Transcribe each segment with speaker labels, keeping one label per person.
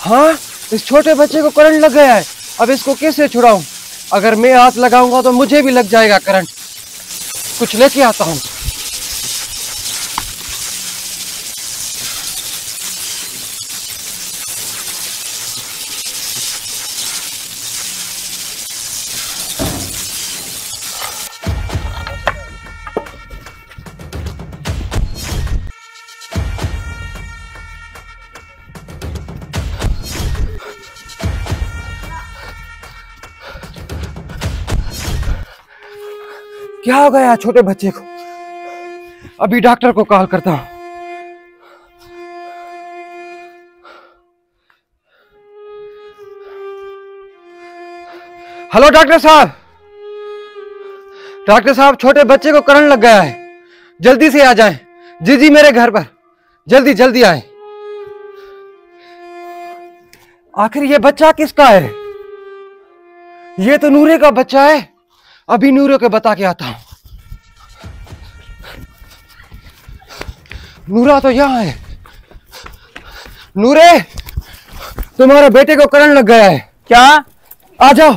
Speaker 1: हाँ, इस छोटे बच्चे को करंट लग गया है। अब इसको कैसे छुड़ाऊं? अगर मैं हाथ लगाऊंगा तो मुझे भी लग जाएगा करंट। कुछ लेके आता हूँ। क्या हो गया छोटे बच्चे को? अभी डॉक्टर को कॉल करता हूं। हेलो डॉक्टर साहब। डॉक्टर साहब, छोटे बच्चे को करंट लग गया है, जल्दी से आ जाएं। जी जी, मेरे घर पर जल्दी जल्दी आए। आखिर ये बच्चा किसका है? ये तो नूरे का बच्चा है। अभी नूरे को बता के आता हूं। नूरा तो यहां है। नूरे, तुम्हारे बेटे को करंट लग गया है।
Speaker 2: क्या?
Speaker 1: आ जाओ।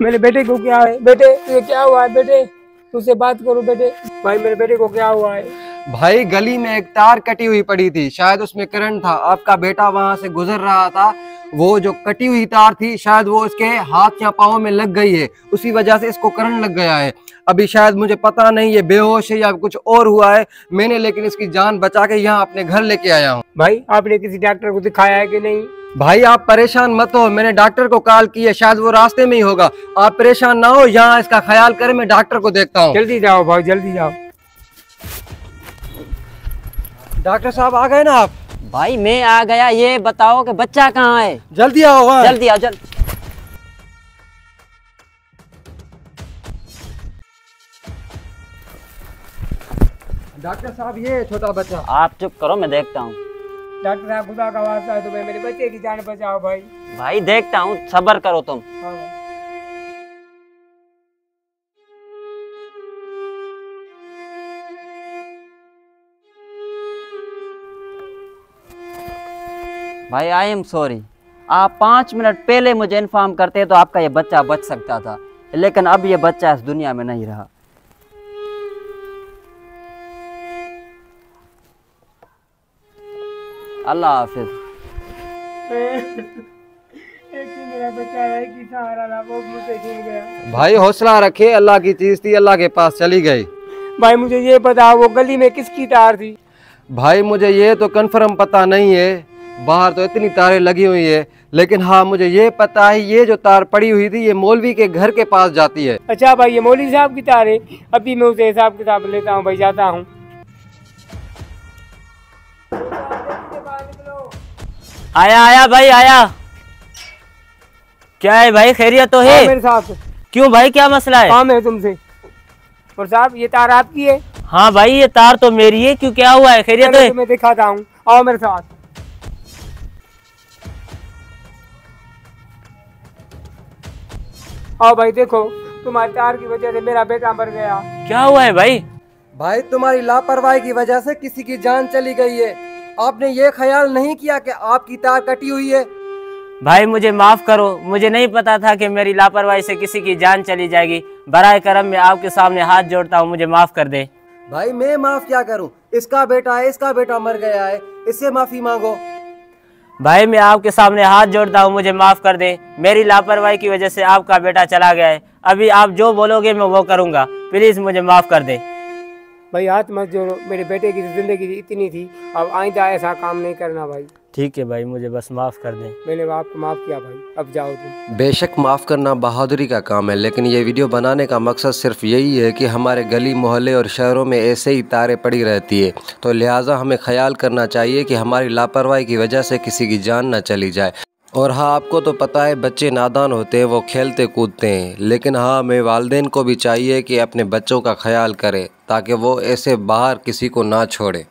Speaker 2: मेरे बेटे को क्या है? बेटे ये क्या हुआ है? बेटे तुझसे बात करो। बेटे भाई, मेरे बेटे को क्या हुआ है?
Speaker 1: भाई, गली में एक तार कटी हुई पड़ी थी, शायद उसमें करंट था। आपका बेटा वहां से गुजर रहा था, वो जो कटी हुई तार थी शायद वो इसके हाथ या पाँव में लग गई है, उसी वजह से इसको करंट लग गया है। अभी शायद मुझे पता नहीं ये बेहोश है या कुछ और हुआ है। मैंने लेकिन इसकी जान बचा के यहाँ अपने घर लेके आया हूँ।
Speaker 2: भाई, आपने किसी डॉक्टर को दिखाया है कि नहीं?
Speaker 1: भाई आप परेशान मत हो, मैंने डॉक्टर को कॉल की है, शायद वो रास्ते में ही होगा। आप परेशान ना हो, यहाँ इसका ख्याल करें, मैं डॉक्टर को देखता हूँ।
Speaker 2: जल्दी जाओ भाई, जल्दी जाओ।
Speaker 1: डॉक्टर साहब आ गए ना आप?
Speaker 3: भाई मैं आ गया। ये बताओ कि बच्चा कहाँ है?
Speaker 1: जल्दी आओ वहाँ।
Speaker 3: जल्दी आओ जल्दी।
Speaker 1: डॉक्टर साहब, ये छोटा बच्चा।
Speaker 3: आप चुप करो, मैं देखता हूँ।
Speaker 2: डॉक्टर साहब, खुदा का वास्ता है तुम्हें, मेरे बच्चे की जान बचाओ भाई।
Speaker 3: भाई देखता हूँ, सब्र करो तुम।
Speaker 2: हाँ भाई।
Speaker 3: भाई आई एम सॉरी। आप 5 मिनट पहले मुझे इन्फॉर्म करते तो आपका ये बच्चा बच सकता था, लेकिन अब ये बच्चा इस दुनिया में नहीं रहा। अल्लाह हाफिज।
Speaker 2: एक मेरा बच्चा है कि सहारा ना, वो मुझसे छूट गया।
Speaker 1: भाई हौसला रखे, अल्लाह की चीज थी, अल्लाह के पास चली गई।
Speaker 2: भाई मुझे ये बताओ, वो गली में किसकी तार थी?
Speaker 1: भाई मुझे ये तो कंफर्म पता नहीं है, बाहर तो इतनी तारें लगी हुई है, लेकिन हाँ मुझे ये पता है ये जो तार पड़ी हुई थी ये मौलवी के घर के पास जाती है।
Speaker 2: अच्छा भाई, ये मौलवी साहब की तार है। अभी मैं उसे हिसाब किताब लेता हूँ भाई, जाता हूँ।
Speaker 3: आया आया भाई आया। क्या है भाई, खैरियत तो है?
Speaker 2: मेरे साथ।
Speaker 3: क्यों भाई, क्या मसला है?
Speaker 2: काम है तुमसे। और साहब, ये तार आपकी है?
Speaker 3: हाँ भाई, ये तार तो मेरी है। क्यों, क्या हुआ है? खैरियत है?
Speaker 2: मैं दिखाता हूँ, आओ मेरे साथ। आओ भाई, देखो तुम्हारी तार की वजह से मेरा बेटा मर गया।
Speaker 3: क्या हुआ है भाई?
Speaker 1: भाई तुम्हारी लापरवाही की वजह से किसी की जान चली गई है। आपने ये ख्याल नहीं किया कि आपकी तार कटी हुई है।
Speaker 3: भाई मुझे माफ करो, मुझे नहीं पता था कि मेरी लापरवाही से किसी की जान चली जाएगी। बराए करम मैं आपके सामने हाथ जोड़ता हूँ, मुझे माफ कर दे।
Speaker 1: भाई मैं माफ क्या करूं, इसका बेटा है, इसका बेटा मर गया है, इससे माफी मांगो।
Speaker 3: भाई मैं आपके सामने हाथ जोड़ता हूँ, मुझे माफ कर दे। मेरी लापरवाही की वजह से आपका बेटा चला गया है। अभी आप जो बोलोगे मैं वो करूँगा, प्लीज मुझे माफ कर दे।
Speaker 2: भाई हाथ मत जोड़ो, मेरे बेटे की जिंदगी इतनी थी, अब आइंदा ऐसा काम नहीं करना भाई।
Speaker 3: ठीक है भाई, मुझे बस माफ कर दे।
Speaker 2: मैंने आपको माफ किया भाई, अब जाओ तुम।
Speaker 1: बेशक माफ़ करना बहादुरी का काम है, लेकिन ये वीडियो बनाने का मकसद सिर्फ यही है कि हमारे गली मोहल्ले और शहरों में ऐसे ही तारें पड़ी रहती है, तो लिहाजा हमें ख्याल करना चाहिए कि हमारी लापरवाही की वजह से किसी की जान न चली जाए। और हाँ, आपको तो पता है बच्चे नादान होते हैं, वो खेलते कूदते हैं, लेकिन हाँ हमें वालिदैन को भी चाहिए कि अपने बच्चों का ख्याल करें ताकि वो ऐसे बाहर किसी को ना छोड़े।